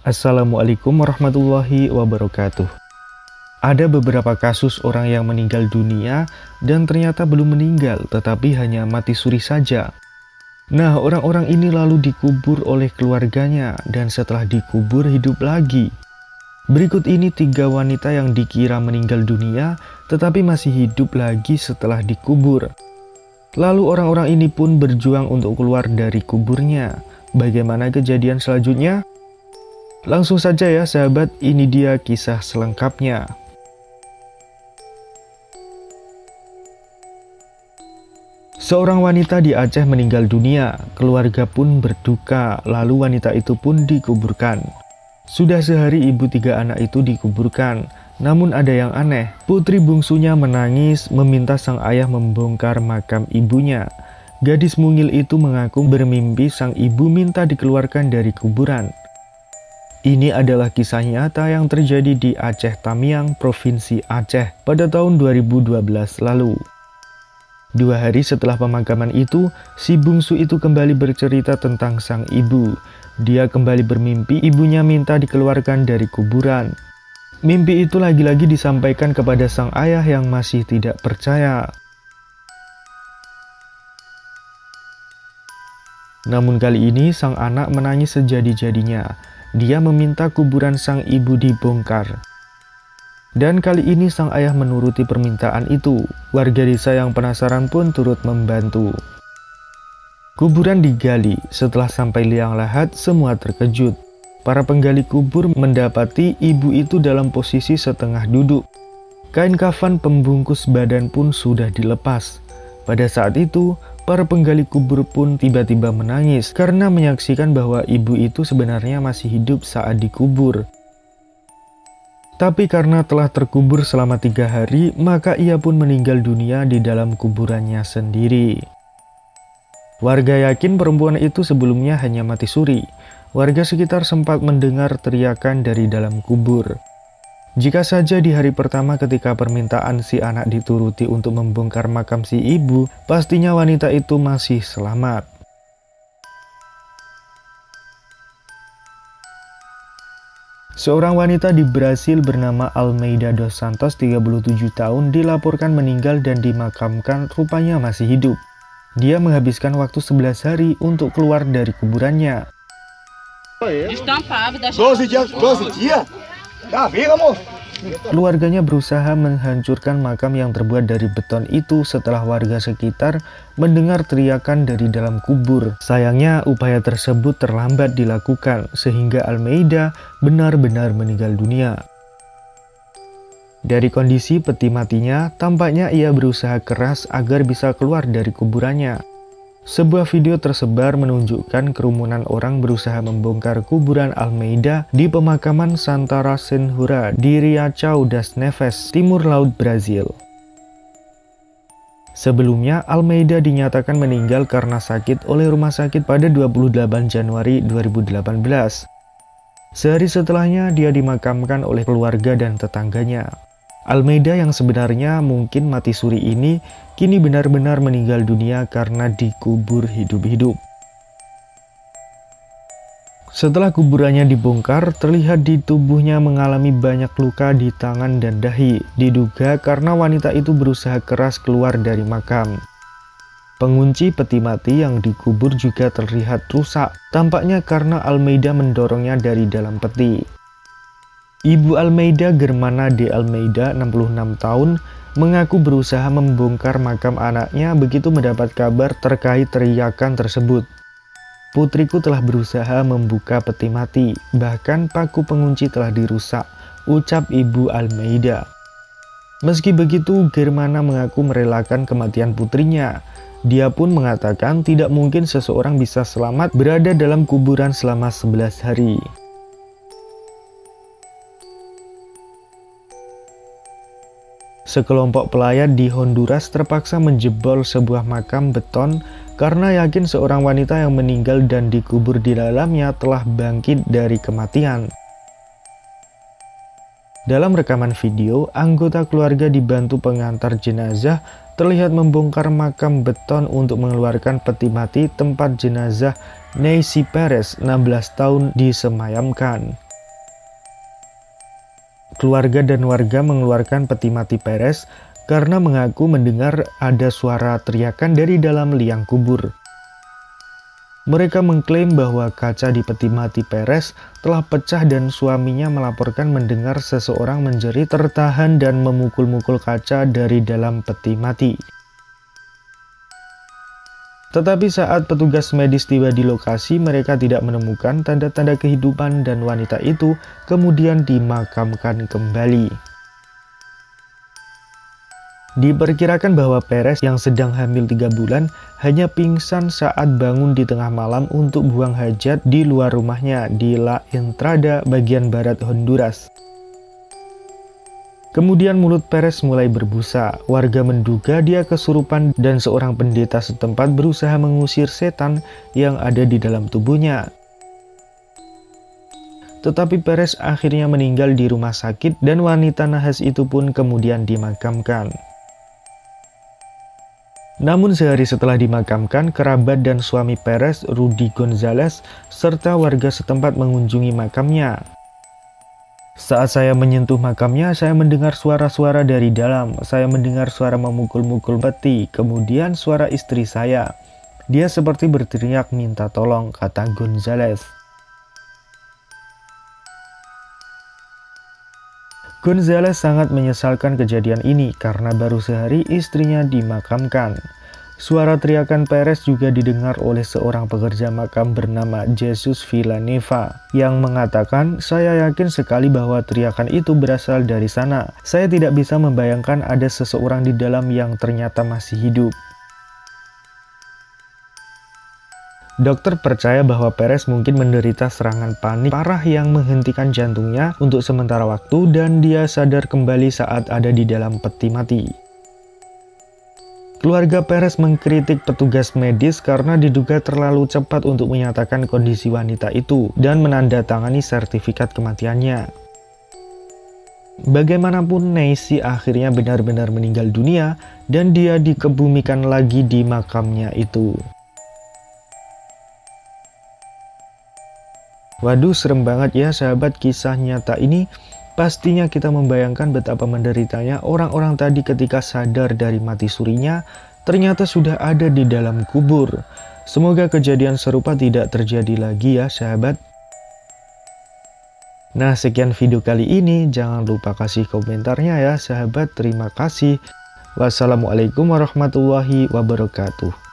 Assalamualaikum warahmatullahi wabarakatuh. Ada beberapa kasus orang yang meninggal dunia dan ternyata belum meninggal tetapi hanya mati suri saja. Nah, orang-orang ini lalu dikubur oleh keluarganya dan setelah dikubur hidup lagi. Berikut ini 3 wanita yang dikira meninggal dunia tetapi masih hidup lagi setelah dikubur. Lalu orang-orang ini pun berjuang untuk keluar dari kuburnya. Bagaimana kejadian selanjutnya? Langsung saja ya sahabat, ini dia kisah selengkapnya. Seorang wanita di Aceh meninggal dunia, keluarga pun berduka, lalu wanita itu pun dikuburkan. Sudah sehari ibu 3 anak itu dikuburkan, namun ada yang aneh, putri bungsunya menangis meminta sang ayah membongkar makam ibunya. Gadis mungil itu mengaku bermimpi sang ibu minta dikeluarkan dari kuburan. Ini adalah kisah nyata yang terjadi di Aceh Tamiang, Provinsi Aceh pada tahun 2012 lalu. 2 hari setelah pemakaman itu, si bungsu itu kembali bercerita tentang sang ibu. Dia kembali bermimpi ibunya minta dikeluarkan dari kuburan. Mimpi itu lagi-lagi disampaikan kepada sang ayah yang masih tidak percaya. Namun kali ini sang anak menangis sejadi-jadinya. Dia meminta kuburan sang ibu dibongkar. Dan kali ini sang ayah menuruti permintaan itu. Warga desa yang penasaran pun turut membantu. Kuburan digali. Setelah sampai liang lahat, semua terkejut. Para penggali kubur mendapati ibu itu dalam posisi setengah duduk. Kain kafan pembungkus badan pun sudah dilepas. Pada saat itu, para penggali kubur pun tiba-tiba menangis karena menyaksikan bahwa ibu itu sebenarnya masih hidup saat dikubur. Tapi karena telah terkubur selama 3 hari, maka ia pun meninggal dunia di dalam kuburannya sendiri. Warga yakin perempuan itu sebelumnya hanya mati suri. Warga sekitar sempat mendengar teriakan dari dalam kubur. Jika saja di hari pertama ketika permintaan si anak dituruti untuk membongkar makam si ibu, pastinya wanita itu masih selamat. Seorang wanita di Brasil bernama Almeida dos Santos, 37 tahun, dilaporkan meninggal dan dimakamkan rupanya masih hidup. Dia menghabiskan waktu 11 hari untuk keluar dari kuburannya. 12 dia. Keluarganya berusaha menghancurkan makam yang terbuat dari beton itu setelah warga sekitar mendengar teriakan dari dalam kubur. Sayangnya upaya tersebut terlambat dilakukan sehingga Almeida benar-benar meninggal dunia. Dari kondisi peti matinya, tampaknya ia berusaha keras agar bisa keluar dari kuburannya. Sebuah video tersebar menunjukkan kerumunan orang berusaha membongkar kuburan Almeida di pemakaman Santara Senhura di Riachão das Neves, timur laut Brazil. Sebelumnya, Almeida dinyatakan meninggal karena sakit oleh rumah sakit pada 28 Januari 2018. Sehari setelahnya, dia dimakamkan oleh keluarga dan tetangganya. Almeida yang sebenarnya mungkin mati suri ini kini benar-benar meninggal dunia karena dikubur hidup-hidup. Setelah kuburannya dibongkar, terlihat di tubuhnya mengalami banyak luka di tangan dan dahi, diduga karena wanita itu berusaha keras keluar dari makam. Pengunci peti mati yang dikubur juga terlihat rusak, tampaknya karena Almeida mendorongnya dari dalam peti. Ibu Almeida, Germana de Almeida, 66 tahun, mengaku berusaha membongkar makam anaknya begitu mendapat kabar terkait teriakan tersebut. Putriku telah berusaha membuka peti mati, bahkan paku pengunci telah dirusak, ucap Ibu Almeida. Meski begitu, Germana mengaku merelakan kematian putrinya. Dia pun mengatakan tidak mungkin seseorang bisa selamat berada dalam kuburan selama 11 hari. Sekelompok pelayat di Honduras terpaksa menjebol sebuah makam beton karena yakin seorang wanita yang meninggal dan dikubur di dalamnya telah bangkit dari kematian. Dalam rekaman video, anggota keluarga dibantu pengantar jenazah terlihat membongkar makam beton untuk mengeluarkan peti mati tempat jenazah Neisy Perez, 16 tahun, disemayamkan. keluarga dan warga mengeluarkan peti mati Perez karena mengaku mendengar ada suara teriakan dari dalam liang kubur. Mereka mengklaim bahwa kaca di peti mati Perez telah pecah dan suaminya melaporkan mendengar seseorang menjerit tertahan dan memukul-mukul kaca dari dalam peti mati. Tetapi saat petugas medis tiba di lokasi, mereka tidak menemukan tanda-tanda kehidupan dan wanita itu kemudian dimakamkan kembali. Diperkirakan bahwa Perez yang sedang hamil 3 bulan hanya pingsan saat bangun di tengah malam untuk buang hajat di luar rumahnya di La Entrada bagian barat Honduras. Kemudian mulut Perez mulai berbusa. Warga menduga dia kesurupan dan seorang pendeta setempat berusaha mengusir setan yang ada di dalam tubuhnya. Tetapi Perez akhirnya meninggal di rumah sakit dan wanita nahas itu pun kemudian dimakamkan. Namun sehari setelah dimakamkan, kerabat dan suami Perez, Rudy Gonzalez, serta warga setempat mengunjungi makamnya. Saat saya menyentuh makamnya, saya mendengar suara-suara dari dalam. Saya mendengar suara memukul-mukul peti, kemudian suara istri saya. Dia seperti berteriak minta tolong, kata Gonzalez. Gonzalez sangat menyesalkan kejadian ini karena baru sehari istrinya dimakamkan. Suara teriakan Perez juga didengar oleh seorang pekerja makam bernama Jesus Villanueva yang mengatakan, "Saya yakin sekali bahwa teriakan itu berasal dari sana. Saya tidak bisa membayangkan ada seseorang di dalam yang ternyata masih hidup." Dokter percaya bahwa Perez mungkin menderita serangan panik parah yang menghentikan jantungnya untuk sementara waktu dan dia sadar kembali saat ada di dalam peti mati. Keluarga Perez mengkritik petugas medis karena diduga terlalu cepat untuk menyatakan kondisi wanita itu dan menandatangani sertifikat kematiannya. Bagaimanapun, Neisy akhirnya benar-benar meninggal dunia dan dia dikebumikan lagi di makamnya itu. Waduh, serem banget ya sahabat kisah nyata ini. Pastinya kita membayangkan betapa menderitanya orang-orang tadi ketika sadar dari mati surinya, ternyata sudah ada di dalam kubur. Semoga kejadian serupa tidak terjadi lagi ya sahabat. Nah, sekian video kali ini. Jangan lupa kasih komentarnya ya sahabat. Terima kasih. Wassalamualaikum warahmatullahi wabarakatuh.